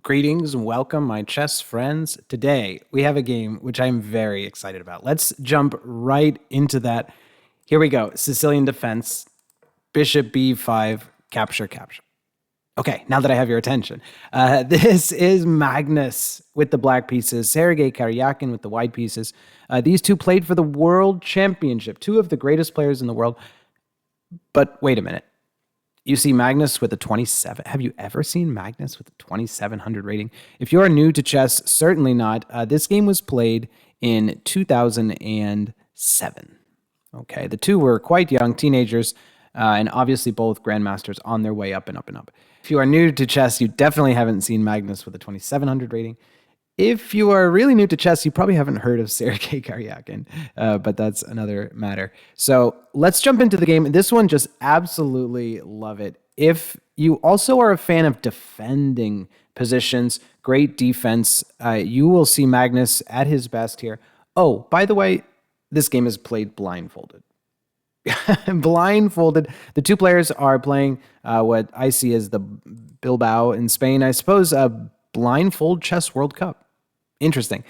Greetings and welcome, my chess friends. Today, we have a game which I'm very excited about. Let's jump right into that. Here we go. Sicilian defense, bishop b5, capture, capture. Okay, now that I have your attention. This is Magnus with the black pieces, Sergey Karjakin with the white pieces. These two played for the World Championship, two of the greatest players in the world. But wait a minute. You see Magnus with a 27. Have you ever seen Magnus with a 2700 rating? If you are new to chess, certainly not. This game was played in 2007. Okay, the two were quite young teenagers, and obviously both grandmasters on their way up and up and up. If you are new to chess, you definitely haven't seen Magnus with a 2700 rating. If you are really new to chess, you probably haven't heard of Sergey Karjakin, but that's another matter. So let's jump into the game. This one, just absolutely love it. If you also are a fan of defending positions, great defense, you will see Magnus at his best here. Oh, by the way, this game is played blindfolded. Blindfolded. The two players are playing what I see as the Bilbao in Spain, I suppose, BLINDFOLD Chess World Cup. Interesting.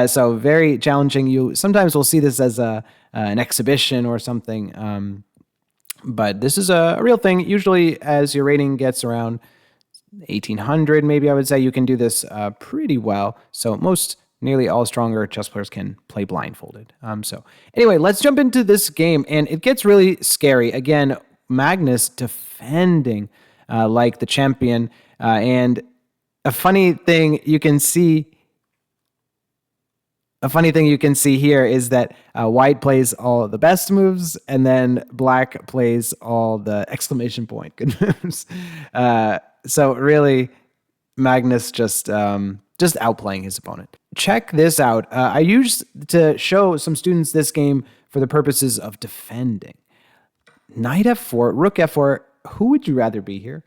So very challenging. You sometimes will see this as an exhibition or something, but this is a real thing. Usually, as your rating gets around 1800, maybe I would say, you can do this pretty well. So nearly all stronger chess players can play blindfolded. So anyway, let's jump into this game, and it gets really scary. Again, Magnus defending like the champion, and a funny thing you can see here is that white plays all the best moves, and then black plays all the exclamation point good moves. So really, Magnus just outplaying his opponent. Check this out. I used to show some students this game for the purposes of defending. Knight f4, rook f4. Who would you rather be here?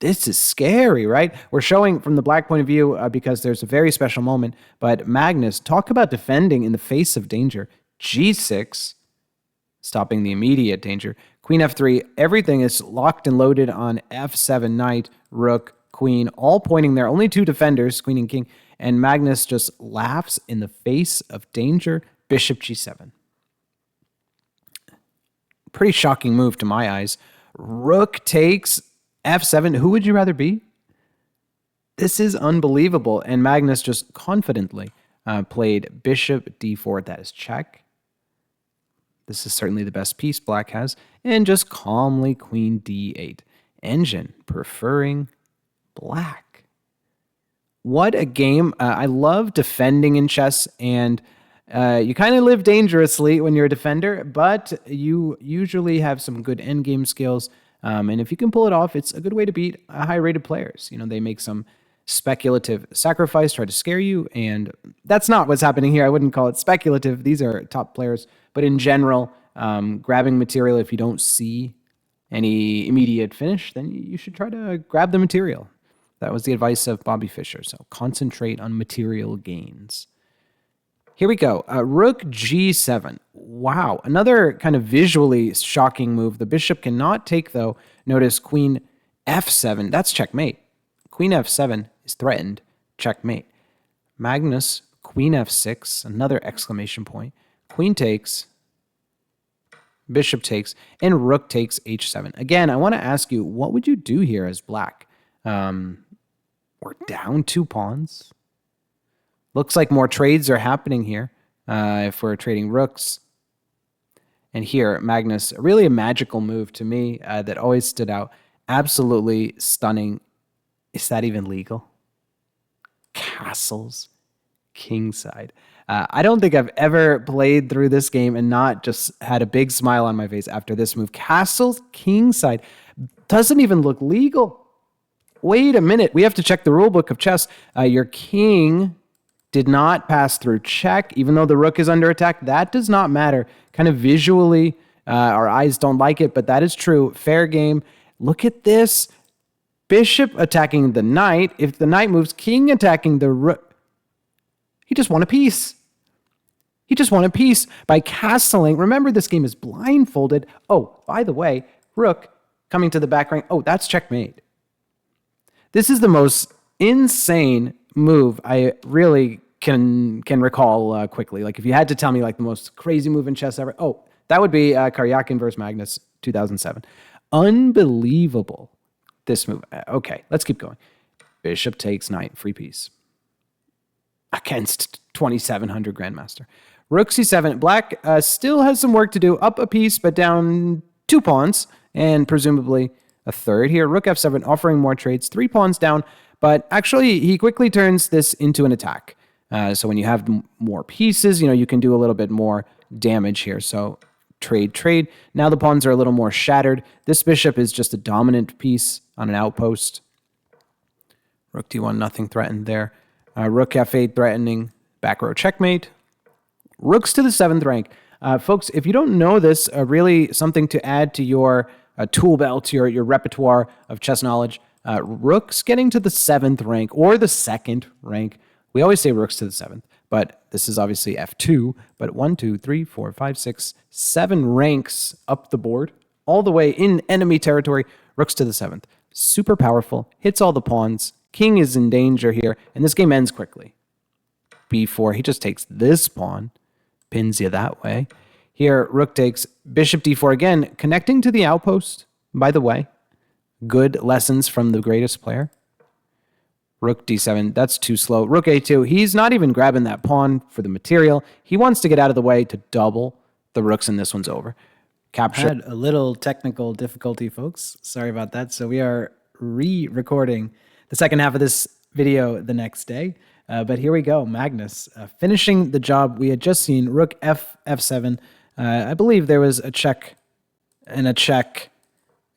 This is scary, right? We're showing from the black point of view because there's a very special moment. But Magnus, talk about defending in the face of danger. G6, stopping the immediate danger. Queen f3, everything is locked and loaded on f7, knight, rook, queen, all pointing there. Only two defenders, queen and king. And Magnus just laughs in the face of danger. Bishop g7. Pretty shocking move to my eyes. Rook takes f7, who would you rather be? This is unbelievable. And Magnus just confidently played bishop d4. That is check. This is certainly the best piece black has. And just calmly queen d8. Engine preferring black. What a game. I love defending in chess, and you kind of live dangerously when you're a defender, but you usually have some good endgame skills. And if you can pull it off, it's a good way to beat high-rated players. You know, they make some speculative sacrifice, try to scare you, and that's not what's happening here. I wouldn't call it speculative. These are top players. But in general, grabbing material, if you don't see any immediate finish, then you should try to grab the material. That was the advice of Bobby Fischer. So concentrate on material gains. Here we go. Rook g7. Wow. Another kind of visually shocking move. The bishop cannot take, though. Notice queen f7. That's checkmate. Queen f7 is threatened. Checkmate. Magnus, queen f6. Another exclamation point. Queen takes. Bishop takes. And rook takes h7. Again, I want to ask you, what would you do here as black? We're down 2 pawns. Looks like more trades are happening here if we're trading rooks. And here, Magnus, really a magical move to me that always stood out. Absolutely stunning. Is that even legal? Castles, kingside. I don't think I've ever played through this game and not just had a big smile on my face after this move. Castles, kingside. Doesn't even look legal. Wait a minute. We have to check the rule book of chess. Your king did not pass through check, even though the rook is under attack. That does not matter. Kind of visually, our eyes don't like it, but that is true. Fair game. Look at this. Bishop attacking the knight. If the knight moves, king attacking the rook. He just won a piece. He just won a piece by castling. Remember, this game is blindfolded. Oh, by the way, rook coming to the back rank. Oh, that's checkmate. This is the most insane move I really can recall quickly. Like if you had to tell me like the most crazy move in chess ever, oh, that would be Karjakin versus Magnus 2007. Unbelievable, this move. Okay, let's keep going. Bishop takes knight, free piece. Against 2700 Grandmaster. Rook c7. Black still has some work to do. Up a piece, but down 2 pawns, and presumably a third here. Rook f7, offering more trades. 3 pawns down, but actually he quickly turns this into an attack. So when you have more pieces, you can do a little bit more damage here. So trade. Now the pawns are a little more shattered. This bishop is just a dominant piece on an outpost. Rook d1, nothing threatened there. Rook f8 threatening. Back row checkmate. Rooks to the 7th rank. Folks, if you don't know this, really something to add to your tool belt, your repertoire of chess knowledge, rooks getting to the 7th rank or the 2nd rank. We always say rooks to the 7th, but this is obviously f2. But 1, 2, 3, 4, 5, 6, 7 ranks up the board, all the way in enemy territory. Rooks to the 7th. Super powerful, hits all the pawns. King is in danger here, and this game ends quickly. b4, he just takes this pawn, pins you that way. Here, rook takes bishop d4 again, connecting to the outpost, by the way. Good lessons from the greatest player. Rook d7, that's too slow. Rook a2, he's not even grabbing that pawn for the material. He wants to get out of the way to double the rooks, and this one's over. Capture. Had a little technical difficulty, folks. Sorry about that. So we are re-recording the second half of this video the next day. But here we go. Magnus finishing the job we had just seen. Rook f7. I believe there was a check and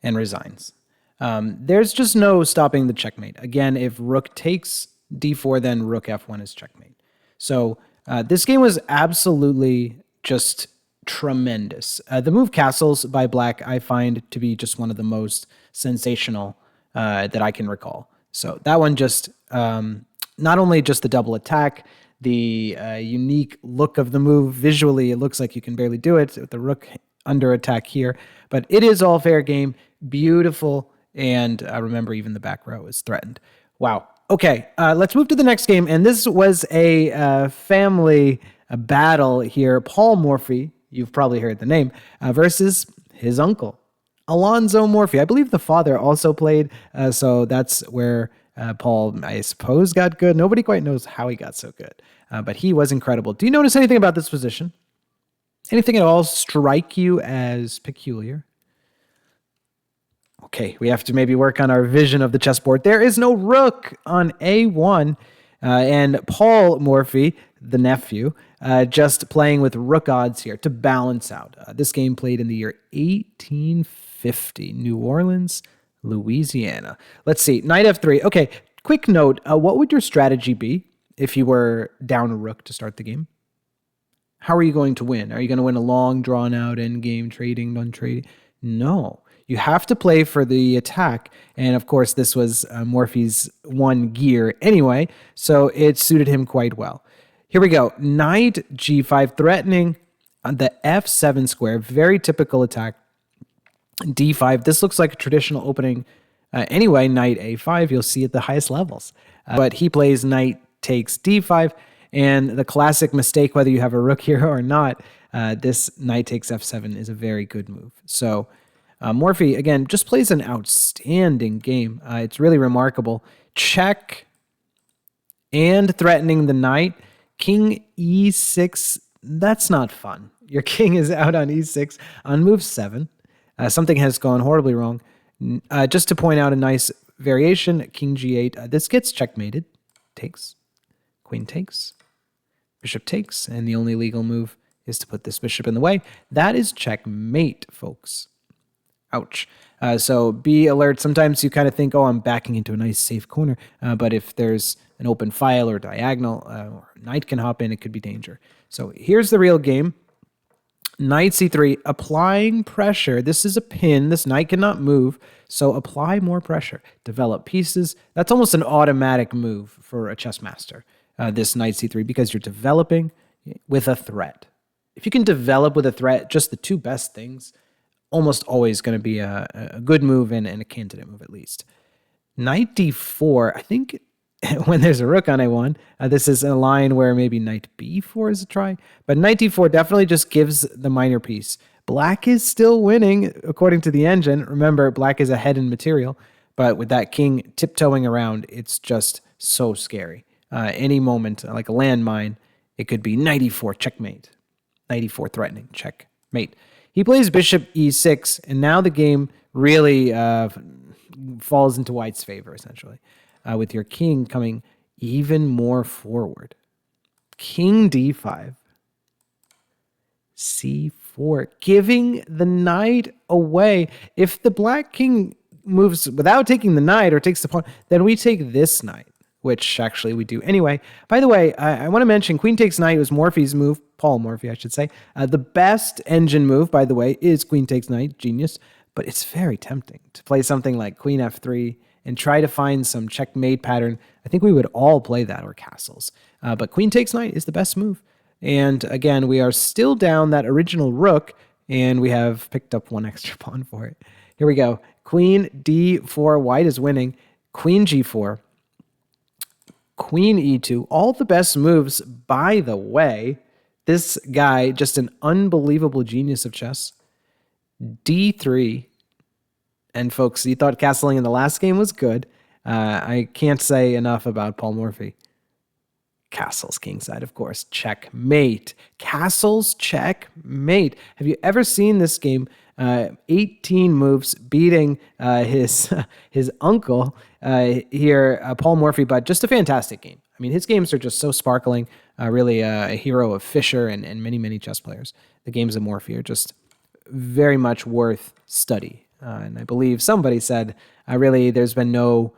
resigns. There's just no stopping the checkmate. Again, if rook takes d4, then rook f1 is checkmate. So this game was absolutely just tremendous. The move castles by black I find to be just one of the most sensational that I can recall. So that one just, not only just the double attack, the unique look of the move. Visually, it looks like you can barely do it with the rook under attack here. But it is all fair game. Beautiful. And remember, even the back row is threatened. Wow. Okay, let's move to the next game. And this was a family battle here. Paul Morphy, you've probably heard the name, versus his uncle, Alonzo Morphy. I believe the father also played, so that's where Paul, I suppose, got good. Nobody quite knows how he got so good, but he was incredible. Do you notice anything about this position? Anything at all strike you as peculiar? Okay, we have to maybe work on our vision of the chessboard. There is no rook on a1, and Paul Morphy, the nephew, just playing with rook odds here to balance out. This game played in the year 1850, New Orleans, Louisiana. Let's see, knight f3. Okay, quick note, what would your strategy be if you were down a rook to start the game? How are you going to win? Are you going to win a long, drawn-out endgame, trading, non-trading? No. You have to play for the attack, and of course this was Morphy's one gear anyway, so it suited him quite well. Here we go, knight g5 threatening on the f7 square, very typical attack. d5, this looks like a traditional opening anyway. Knight a5, you'll see at the highest levels. But he plays knight takes d5, and the classic mistake, whether you have a rook here or not, this knight takes f7 is a very good move. So Morphy, again, just plays an outstanding game. It's really remarkable. Check and threatening the knight. King e6, that's not fun. Your king is out on e6 on move 7. Something has gone horribly wrong. Just to point out a nice variation, king g8. This gets checkmated. Takes. Queen takes. Bishop takes. And the only legal move is to put this bishop in the way. That is checkmate, folks. Ouch. So be alert. Sometimes you kind of think, oh, I'm backing into a nice safe corner. But if there's an open file or diagonal, or knight can hop in, it could be danger. So here's the real game. Knight c3, applying pressure. This is a pin. This knight cannot move. So apply more pressure. Develop pieces. That's almost an automatic move for a chess master, this knight c3, because you're developing with a threat. If you can develop with a threat, just the two best things, almost always going to be a good move and a candidate move at least. Knight d4. I think when there's a rook on a1, this is a line where maybe knight b4 is a try. But knight d4 definitely just gives the minor piece. Black is still winning, according to the engine. Remember, black is ahead in material. But with that king tiptoeing around, it's just so scary. Any moment, like a landmine, it could be knight e4, checkmate. Knight e4 threatening, checkmate. He plays bishop e6, and now the game really falls into white's favor, essentially, with your king coming even more forward. King d5. c4, giving the knight away. If the black king moves without taking the knight or takes the pawn, then we take this knight, which actually we do anyway. By the way, I want to mention queen takes knight was Morphy's move, Paul Morphy, I should say. The best engine move, by the way, is queen takes knight, genius, but it's very tempting to play something like queen f3 and try to find some checkmate pattern. I think we would all play that, or castles. But queen takes knight is the best move. And again, we are still down that original rook, and we have picked up one extra pawn for it. Here we go. Queen d4, white is winning. Queen g4. Queen e2. All the best moves, by the way. This guy, just an unbelievable genius of chess. d3. And folks, you thought castling in the last game was good. I can't say enough about Paul Morphy. Castles kingside, of course. Checkmate. Castles checkmate. Have you ever seen this game? 18 moves, beating his uncle here, Paul Morphy, but just a fantastic game. I mean, his games are just so sparkling. Really a hero of Fischer and many, many chess players. The games of Morphy are just very much worth study. And I believe somebody said, really, there's been no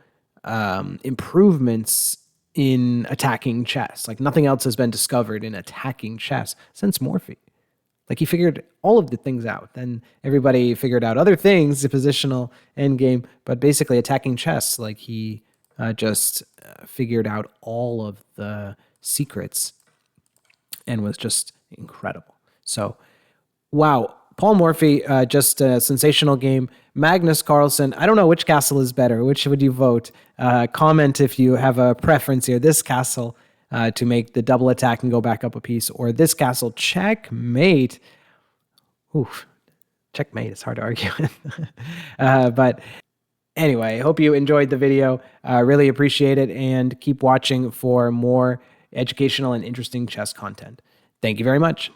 improvements in attacking chess. Like nothing else has been discovered in attacking chess since Morphy. Like he figured all of the things out. Then everybody figured out other things, the positional endgame, but basically attacking chess, like he just figured out all of the secrets and was just incredible. So, wow. Paul Morphy, just a sensational game. Magnus Carlsen, I don't know which castle is better. Which would you vote? Comment if you have a preference here. This castle to make the double attack and go back up a piece, or this castle checkmate. Oof, checkmate. It's hard to argue with. But anyway, I hope you enjoyed the video. Really appreciate it, and keep watching for more educational and interesting chess content. Thank you very much.